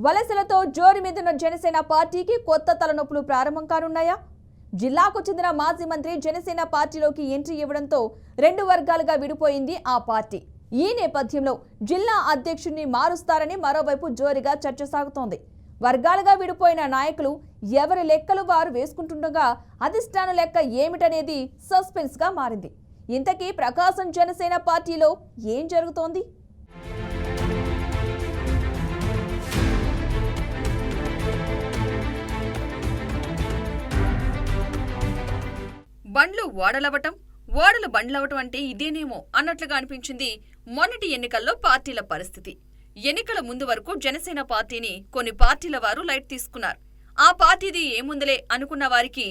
వలసలతో జోరు మీదున్న జనసేన పార్టీకి కొత్త తలనొప్పులు ప్రారంభం కానున్నాయా? జిల్లాకు చెందిన మాజీ మంత్రి జనసేన పార్టీలోకి ఎంట్రీ ఇవ్వడంతో రెండు వర్గాలుగా విడిపోయింది ఆ పార్టీ. ఈ నేపథ్యంలో జిల్లా అధ్యక్షుడిని మారుస్తారని మరోవైపు జోరుగా చర్చ సాగుతోంది. వర్గాలుగా విడిపోయిన నాయకులు ఎవరి లెక్కలు వారు వేసుకుంటుండగా అధిష్టాన లెక్క ఏమిటనేది సస్పెన్స్ గా మారింది. ఇంతకీ ప్రకాశం జనసేన పార్టీలో ఏం జరుగుతోంది? బండ్లు ఓడలవటం, ఓడలు బండ్లవటం అంటే ఇదేనేమో అన్నట్లుగా అనిపించింది మొన్నటి ఎన్నికల్లో పార్టీల పరిస్థితి. ఎన్నికల ముందు వరకు జనసేన పార్టీని కొన్ని పార్టీల వారు లైట్ తీసుకున్నారు. ఆ పార్టీది ఏముందులే అనుకున్న వారికి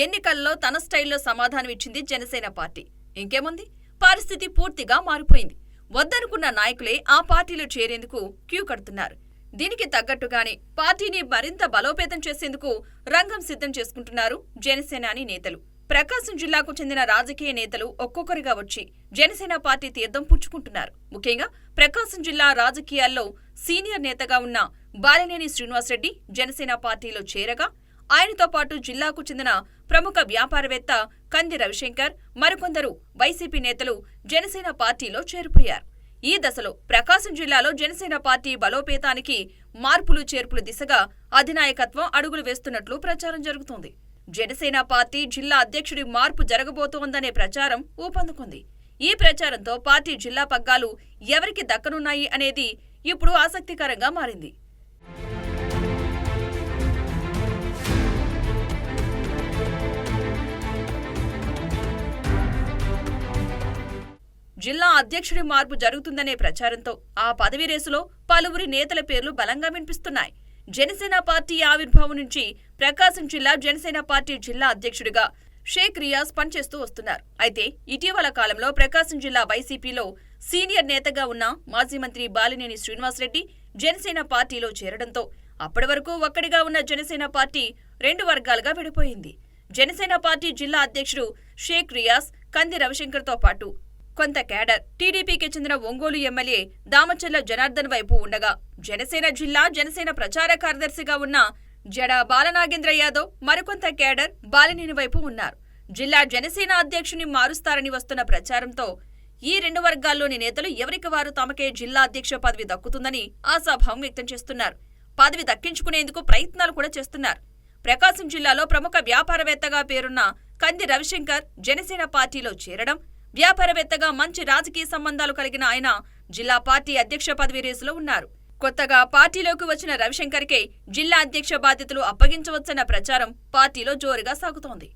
ఎన్నికల్లో తన స్టైల్లో సమాధానం ఇచ్చింది జనసేన పార్టీ. ఇంకేముంది, పరిస్థితి పూర్తిగా మారిపోయింది. వద్దనుకున్న నాయకులే ఆ పార్టీలో చేరేందుకు క్యూ కడుతున్నారు. దీనికి తగ్గట్టుగానే పార్టీని మరింత బలోపేతం చేసేందుకు రంగం సిద్ధం చేసుకుంటున్నారు జనసేనాని నేతలు. ప్రకాశం జిల్లాకు చెందిన రాజకీయ నేతలు ఒక్కొక్కరిగా వచ్చి జనసేన పార్టీ తీర్థం పుచ్చుకుంటున్నారు. ముఖ్యంగా ప్రకాశం జిల్లా రాజకీయాల్లో సీనియర్ నేతగా ఉన్న బాలినేని శ్రీనివాసరెడ్డి జనసేన పార్టీలో చేరగా, ఆయనతో పాటు జిల్లాకు చెందిన ప్రముఖ వ్యాపారవేత్త కంది రవిశంకర్, మరికొందరు వైసీపీ నేతలు జనసేన పార్టీలో చేరిపోయారు. ఈ దశలో ప్రకాశం జిల్లాలో జనసేన పార్టీ బలోపేతానికి మార్పులు చేర్పులు దిశగా అధినాయకత్వం అడుగులు వేస్తున్నట్లు ప్రచారం జరుగుతోంది. జనసేన పార్టీ జిల్లా అధ్యక్షుడి మార్పు జరగబోతోందనే ప్రచారం ఊపందుకుంది. ఈ ప్రచారంతో పార్టీ జిల్లా పగ్గాలు ఎవరికి దక్కనున్నాయి అనేది ఇప్పుడు ఆసక్తికరంగా మారింది. జిల్లా అధ్యక్షుడి మార్పు జరుగుతుందనే ప్రచారంతో ఆ పదవి రేసులో పలువురి నేతల పేర్లు బలంగా వినిపిస్తున్నాయి. జనసేన పార్టీ ఆవిర్భావం నుంచి ప్రకాశం జిల్లా జనసేన పార్టీ జిల్లా అధ్యక్షుడిగా షేక్ రియాజ్ పనిచేస్తూ వస్తున్నారు. అయితే ఇటీవల కాలంలో ప్రకాశం జిల్లా వైసీపీలో సీనియర్ నేతగా ఉన్న మాజీ మంత్రి బాలినేని శ్రీనివాసరెడ్డి జనసేన పార్టీలో చేరడంతో అప్పటి వరకు ఒక్కడిగా ఉన్న జనసేన పార్టీ రెండు వర్గాలుగా విడిపోయింది. జనసేన పార్టీ జిల్లా అధ్యక్షుడు షేక్ రియాజ్, కంది రవిశంకర్తో పాటు కొంత కేడర్ టీడీపీకి చెందిన ఒంగోలు ఎమ్మెల్యే దామచర్ల జనార్దన్ వైపు ఉండగా, జనసేన జిల్లా జనసేన ప్రచార కార్యదర్శిగా ఉన్న జడ బాలనాగేంద్ర యాదవ్ మరికొంత కేడర్ బాలినేని వైపు ఉన్నారు. జిల్లా జనసేన అధ్యక్షుని మారుస్తారని వస్తున్న ప్రచారంతో ఈ రెండు వర్గాల్లోని నేతలు ఎవరికి వారు తమకే జిల్లా అధ్యక్ష పదవి దక్కుతుందని ఆశాభావం వ్యక్తం చేస్తున్నారు. పదవి దక్కించుకునేందుకు ప్రయత్నాలు కూడా చేస్తున్నారు. ప్రకాశం జిల్లాలో ప్రముఖ వ్యాపారవేత్తగా పేరున్న కంది రవిశంకర్ జనసేన పార్టీలో చేరడం, వ్యాపారవేత్తగా మంచి రాజకీయ సంబంధాలు కలిగిన ఆయన జిల్లా పార్టీ అధ్యక్ష పదవి రేసులో ఉన్నారు. కొత్తగా పార్టీలోకి వచ్చిన రవిశంకర్కే జిల్లా అధ్యక్ష బాధ్యతలు అప్పగించవచ్చన్న ప్రచారం పార్టీలో జోరుగా సాగుతోంది.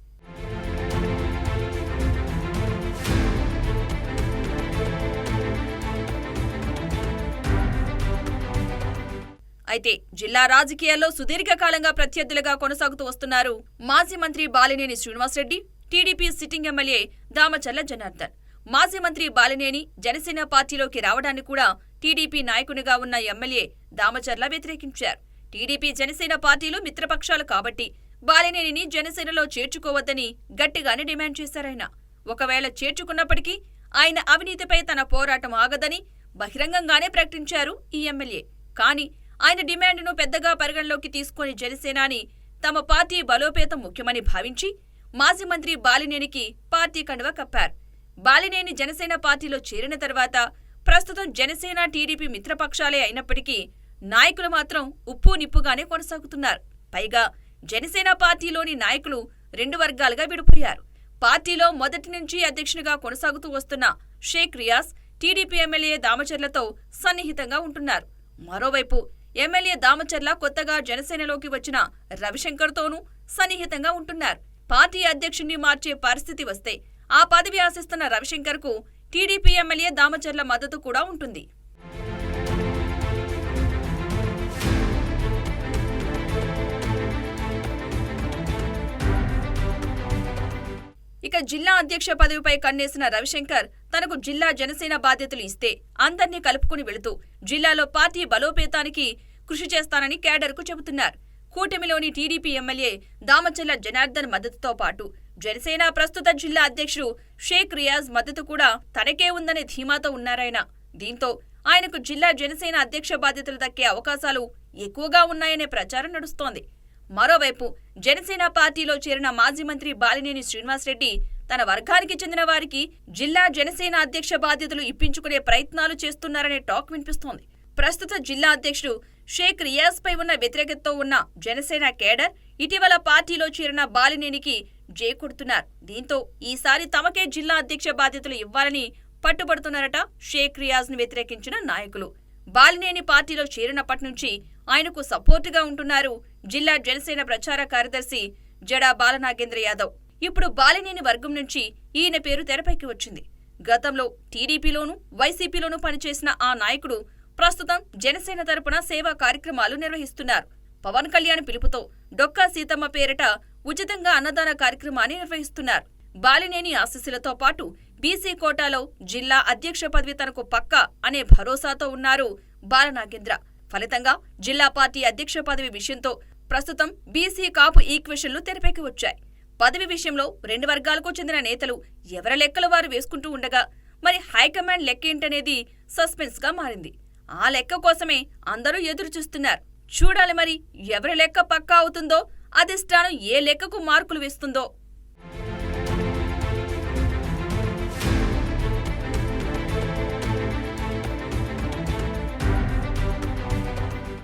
అయితే జిల్లా రాజకీయాల్లో సుదీర్ఘకాలంగా ప్రత్యర్థులుగా కొనసాగుతూ వస్తున్నారు మాజీ మంత్రి బాలినేని శ్రీనివాసరెడ్డి, టీడీపీ సిట్టింగ్ ఎమ్మెల్యే దామచర్ల జనార్దన్. మాజీ మంత్రి బాలినేని జనసేన పార్టీలోకి రావడాన్ని కూడా టీడీపీ నాయకునిగా ఉన్న ఎమ్మెల్యే దామచర్ల వ్యతిరేకించారు. టీడీపీ జనసేన పార్టీలు మిత్రపక్షాలు కాబట్టి బాలినేనిని జనసేనలో చేర్చుకోవద్దని గట్టిగానే డిమాండ్ చేశారాయన. ఒకవేళ చేర్చుకున్నప్పటికీ ఆయన అవినీతిపై తన పోరాటం ఆగదని బహిరంగంగానే ప్రకటించారు ఈ ఎమ్మెల్యే. కానీ ఆయన డిమాండ్ను పెద్దగా పరిగణలోకి తీసుకుని జనసేనాని తమ పార్టీ బలోపేతం ముఖ్యమని భావించి మాజీ మంత్రి బాలినేనికి పార్టీ కండువా కప్పారు. బాలినేని జనసేన పార్టీలో చేరిన తర్వాత ప్రస్తుతం జనసేన టీడీపీ మిత్రపక్షాలే అయినప్పటికీ నాయకులు మాత్రం ఉప్పు నిప్పుగానే కొనసాగుతున్నారు. పైగా జనసేన పార్టీలోని నాయకులు రెండు వర్గాలుగా విడిపోయారు. పార్టీలో మొదటి నుంచి అధ్యక్షునిగా కొనసాగుతూ వస్తున్న షేక్ రియాజ్ టీడీపీ ఎమ్మెల్యే దామచర్లతో సన్నిహితంగా ఉంటున్నారు. మరోవైపు ఎమ్మెల్యే దామచర్ల కొత్తగా జనసేనలోకి వచ్చిన రవిశంకర్తోనూ సన్నిహితంగా ఉంటున్నారు. పార్టీ అధ్యక్షుణ్ణి మార్చే పరిస్థితి వస్తే ఆ పదవి ఆశిస్తున్న రవిశంకర్కు టీడీపీ ఎమ్మెల్యే దామచర్ల మద్దతు కూడా ఉంటుంది. ఇక జిల్లా అధ్యక్ష పదవిపై కన్నేసిన రవిశంకర్ తనకు జిల్లా జనసేన బాధ్యతలు ఇస్తే అందర్నీ కలుపుకుని వెళుతూ జిల్లాలో పార్టీ బలోపేతానికి కృషి చేస్తానని కేడర్కు చెబుతున్నారు. కూటమిలోని టీడీపీ ఎమ్మెల్యే దామచర్ల జనార్దన్ మద్దతుతో పాటు జనసేన ప్రస్తుత జిల్లా అధ్యక్షుడు షేక్ రియాజ్ మద్దతు కూడా తనకే ఉందనే ధీమాతో ఉన్నారాయన. దీంతో ఆయనకు జిల్లా జనసేన అధ్యక్ష బాధ్యతలు దక్కే అవకాశాలు ఎక్కువగా ఉన్నాయనే ప్రచారం నడుస్తోంది. మరోవైపు జనసేన పార్టీలో చేరిన మాజీ మంత్రి బాలినేని శ్రీనివాసరెడ్డి తన వర్గానికి చెందిన వారికి జిల్లా జనసేన అధ్యక్ష బాధ్యతలు ఇప్పించుకునే ప్రయత్నాలు చేస్తున్నారనే టాక్ వినిపిస్తోంది. ప్రస్తుత జిల్లా అధ్యక్షుడు షేక్ రియాజ్ పై ఉన్న వ్యతిరేకతతో ఉన్న జనసేన కేడర్ ఇటీవల పార్టీలో చేరిన బాలినేనికి జై కొడుతున్నారు. దీంతో ఈసారి తమకే జిల్లా అధ్యక్ష బాధ్యతలు ఇవ్వాలని పట్టుబడుతున్నారట షేక్ రియాజ్ ను వ్యతిరేకించిన నాయకులు. బాలినేని పార్టీలో చేరినప్పటి నుంచి ఆయనకు సపోర్టుగా ఉంటున్నారు జిల్లా జనసేన ప్రచార కార్యదర్శి జడా బాలనాగేంద్ర యాదవ్. ఇప్పుడు బాలినేని వర్గం నుంచి ఈయన పేరు తెరపైకి వచ్చింది. గతంలో టీడీపీలోనూ వైసీపీలోనూ పనిచేసిన ఆ నాయకుడు ప్రస్తుతం జనసేన తరపున సేవా కార్యక్రమాలు నిర్వహిస్తున్నారు. పవన్ కళ్యాణ్ పిలుపుతో డొక్కా సీతమ్మ పేరిట ఉచితంగా అన్నదాన కార్యక్రమాన్ని నిర్వహిస్తున్నారు. బాలినేని ఆశీస్సులతో పాటు బీసీ కోటాలో జిల్లా అధ్యక్ష పదవి తనకు పక్కా అనే భరోసాతో ఉన్నారు బాలనాగేంద్ర. ఫలితంగా జిల్లా పార్టీ అధ్యక్ష పదవి విషయంతో ప్రస్తుతం బీసీ కాపు ఈక్వెషన్లు తెరపైకి వచ్చాయి. పదవి విషయంలో రెండు వర్గాలకు చెందిన నేతలు ఎవరి లెక్కలు వారు వేసుకుంటూ ఉండగా మరి హైకమాండ్ లెక్కేంటనేది సస్పెన్స్ గా మారింది. ఆ లెక్క కోసమే అందరూ ఎదురు చూస్తున్నారు. చూడాలి మరి ఎవరి లెక్క పక్కా అవుతుందో, అధిష్టానం ఏ లెక్కకు మార్కులు వేస్తుందో.